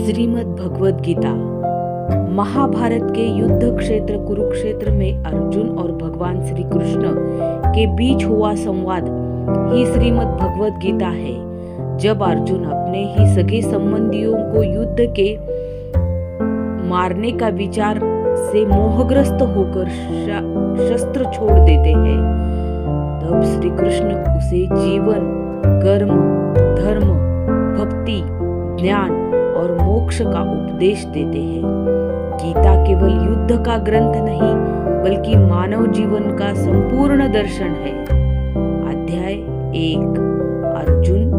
श्रीमद् भगवद गीता। महाभारत के युद्ध क्षेत्र कुरुक्षेत्र में अर्जुन और भगवान श्री कृष्ण के बीच हुआ संवाद ही श्रीमद् भगवद गीता है। जब अर्जुन अपने ही सगे संबंधियों को युद्ध के मारने का विचार से मोहग्रस्त होकर शस्त्र छोड़ देते हैं, तब श्री कृष्ण उसे जीवन, कर्म, धर्म, भक्ति, ज्ञान और मोक्ष का उपदेश देते हैं। गीता केवल युद्ध का ग्रंथ नहीं बल्कि मानव जीवन का संपूर्ण दर्शन है। अध्याय 1 अर्जुन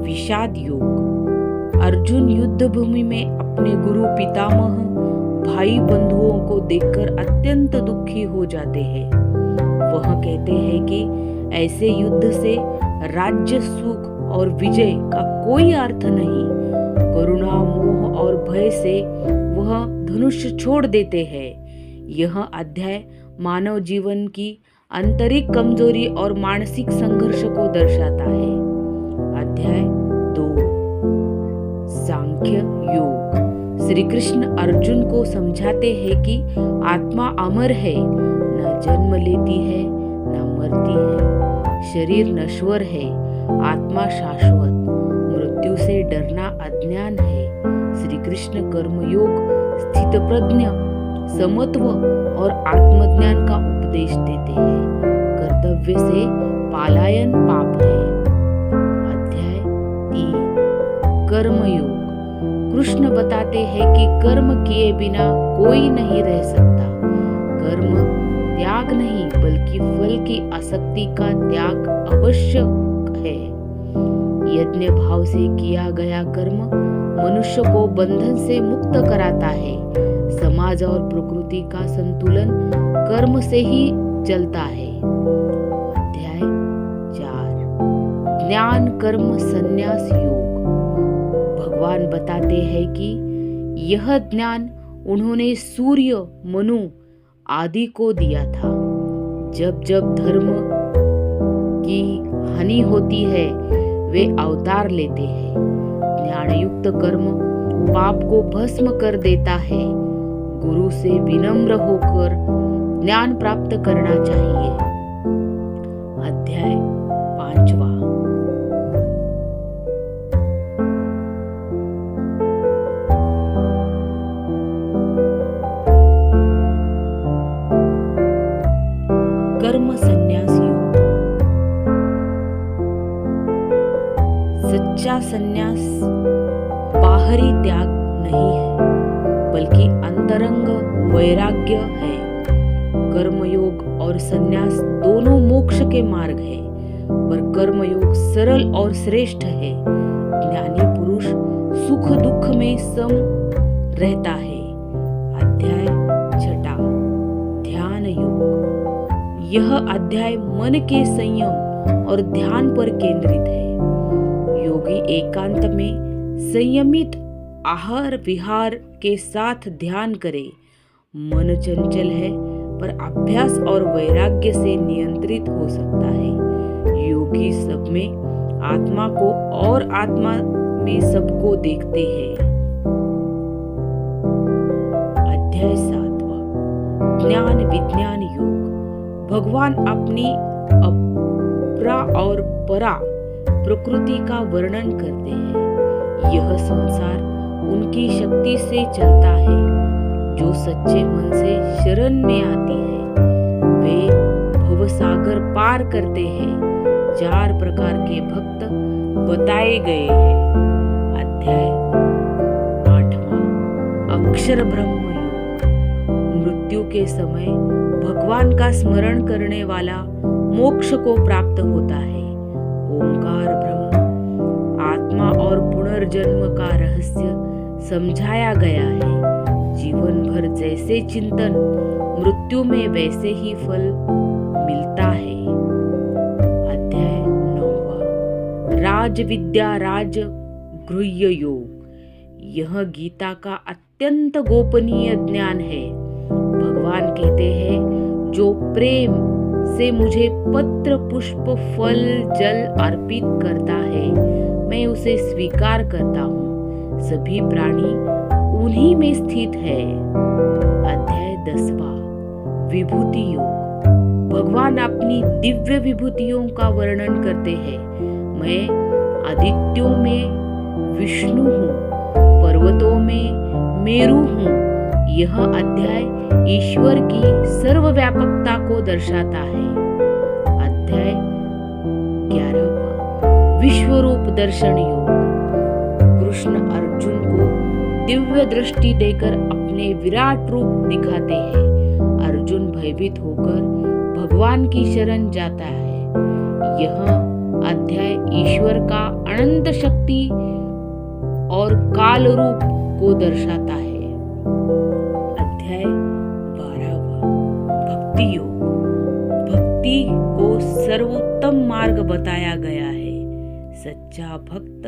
विषाद योग। अर्जुन युद्ध भूमि में अपने गुरु पितामह भाई बंधुओं को देखकर अत्यंत दुखी हो जाते हैं। वह कहते हैं कि ऐसे युद्ध से राज्य, सुख और विजय का कोई अर्थ नहीं। करुणा, मोह और भय से वह धनुष छोड़ देते हैं। यह अध्याय मानव जीवन की आंतरिक कमजोरी और मानसिक संघर्ष को दर्शाता है। अध्याय 2 सांख्य योग। श्री कृष्ण अर्जुन को समझाते हैं कि आत्मा अमर है, न जन्म लेती है न मरती है। शरीर नश्वर है, आत्मा शाश्वत। मृत्यु से डरना अज्ञान है। श्री कृष्ण कर्मयोग, स्थित प्रज्ञ, समत्व और आत्मज्ञान का उपदेश देते हैं। कर्तव्य से पलायन पाप है। अध्याय 3 कर्मयोग। कृष्ण बताते हैं कि कर्म किए बिना कोई नहीं रह सकता। कर्म त्याग नहीं बल्कि फल की आसक्ति का त्याग आवश्यक है। यज्ञ भाव से किया गया कर्म मनुष्य को बंधन से मुक्त कराता है। समाज और प्रकृति का संतुलन कर्म से ही चलता है। अध्याय 4 ज्ञान कर्म संन्यास योग। भगवान बताते हैं कि यह ज्ञान उन्होंने सूर्य, मनु आदि को दिया था। जब जब धर्म की हानि होती है वे अवतार लेते हैं। ज्ञानयुक्त कर्म पाप को भस्म कर देता है। गुरु से विनम्र होकर ज्ञान प्राप्त करना चाहिए। अध्याय 5 कर्म संन्यास योग। सच्चा संन्यास बाहरी त्याग नहीं है बल्कि अंतरंग वैराग्य है। कर्मयोग और संन्यास दोनों मोक्ष के मार्ग है, पर कर्मयोग सरल और श्रेष्ठ है। ज्ञानी पुरुष सुख दुख में सम रहता है। अध्याय 6 ध्यान योग। यह अध्याय मन के संयम और ध्यान पर केंद्रित है। योगी एकांत में संयमित आहार विहार के साथ ध्यान करे। मन चंचल है पर अभ्यास और वैराग्य से नियंत्रित हो सकता है। योगी सब में आत्मा को और आत्मा में सबको देखते हैं। अध्याय 7 ज्ञान विज्ञान योग। भगवान अपनी अपरा और परा प्रकृति का वर्णन करते हैं। यह संसार उनकी शक्ति से चलता है। जो सच्चे मन से शरण में आती है वे भवसागर पार करते हैं। 4 प्रकार के भक्त बताए गए हैं। अध्याय 8 अक्षर ब्रह्म योग। मृत्यु के समय भगवान का स्मरण करने वाला मोक्ष को प्राप्त होता है। ओंकार ब्रह्म आत्मा और पुनर्जन्म का रहस्य समझाया गया है। जीवन भर जैसे चिंतन, मृत्यु में वैसे ही फल मिलता है। अध्याय 9 राज विद्या राज गृह्य योग। यह गीता का अत्यंत गोपनीय ज्ञान है। भगवान कहते हैं जो प्रेम से मुझे पत्र, पुष्प, फल, जल अर्पित करता है मैं उसे स्वीकार करता हूँ। सभी प्राणी उन्हीं में स्थित है। अध्याय 10वां विभूति योग। भगवान अपनी दिव्य विभूतियों का वर्णन करते हैं। मैं आदित्यों में विष्णु हूँ, पर्वतों में मेरु हूँ। यह अध्याय ईश्वर की सर्वव्यापकता को दर्शाता है। अध्याय 11वां विश्वरूप दर्शन योग। कृष्ण अर्जुन को दिव्य दृष्टि देकर अपने विराट रूप दिखाते हैं। अर्जुन भयभीत होकर भगवान की शरण जाता है। यह अध्याय ईश्वर का अनंत शक्ति और काल रूप को दर्शाता है। अध्याय 12वां भक्ति योग। भक्ति को सर्वोत्तम मार्ग बताया गया है। सच्चा भक्त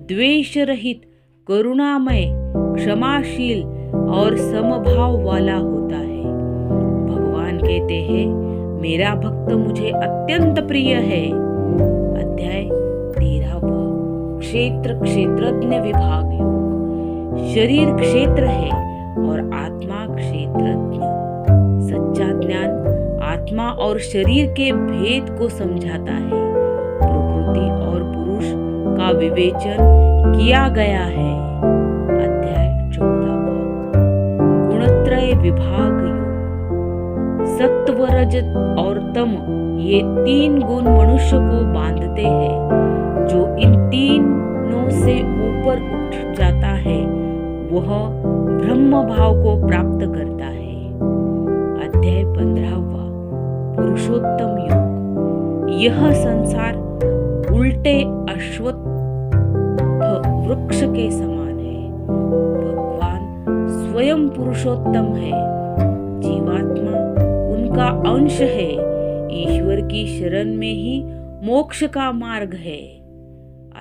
द्वेष रहित, करुणामय, क्षमाशील और समभाव वाला होता है। भगवान कहते हैं, मेरा भक्त मुझे अत्यंत प्रिय है। अध्याय 13वां क्षेत्र क्षेत्रज्ञ विभाग योग। शरीर क्षेत्र है और आत्मा क्षेत्रज्ञ। सच्चा ज्ञान आत्मा और शरीर के भेद को समझाता है। प्रकृति और पुरुष का विवेचन किया गया है। अध्याय 14वां गुणत्रय विभाग योग। सत्व, रजत और तम ये 3 गुण मनुष्य को बांधते हैं। जो इन तीनों से ऊपर उठ जाता है वह ब्रह्म भाव को प्राप्त करता है। अध्याय 15वां पुरुषोत्तम योग। यह संसार उल्टे अश्वत्थ वृक्ष के समान है। भगवान स्वयं पुरुषोत्तम है। जीवात्मा उनका अंश है। ईश्वर की शरण में ही मोक्ष का मार्ग है।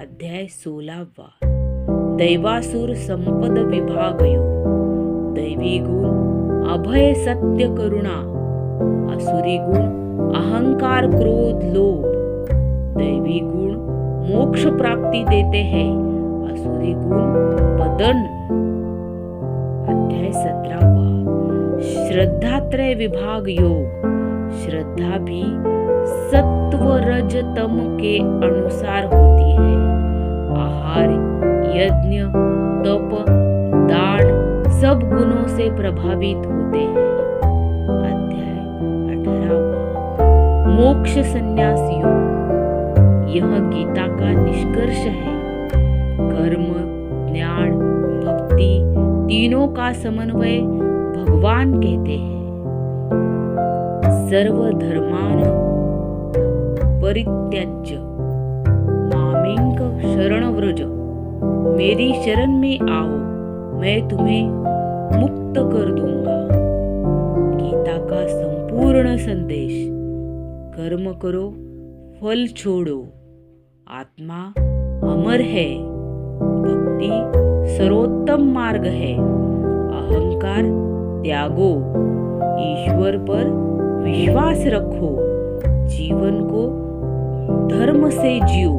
अध्याय 16वां दैवासुर संपद विभाग योग। दैवी गुण अभय, सत्य, करुणा। असुरी गुण अहंकार, क्रोध, लोभ। दैवी गुण मोक्ष प्राप्ति देते हैं, असुरी गुण पतन। अध्याय 17वां श्रद्धात्रय विभाग योग। श्रद्धा भी सत्व, रज, तम के अनुसार होती है। आहार, यज्ञ, तप, दान सब गुणों से प्रभावित होते हैं। अध्याय 18वां मोक्ष संन्यास योग। यह गीता का निष्कर्ष है। कर्म, ज्ञान, भक्ति तीनों का समन्वय भगवान कहते हैं। सर्वधर्मान परित्यज्य मामेक शरण व्रज। मेरी शरण में आओ, मैं तुम्हें मुक्त कर दूंगा। गीता का संपूर्ण संदेश। कर्म करो, फल छोड़ो। आत्मा अमर है। भक्ति सर्वोत्तम मार्ग है। अहंकार त्यागो। ईश्वर पर विश्वास रखो। जीवन को धर्म से जियो।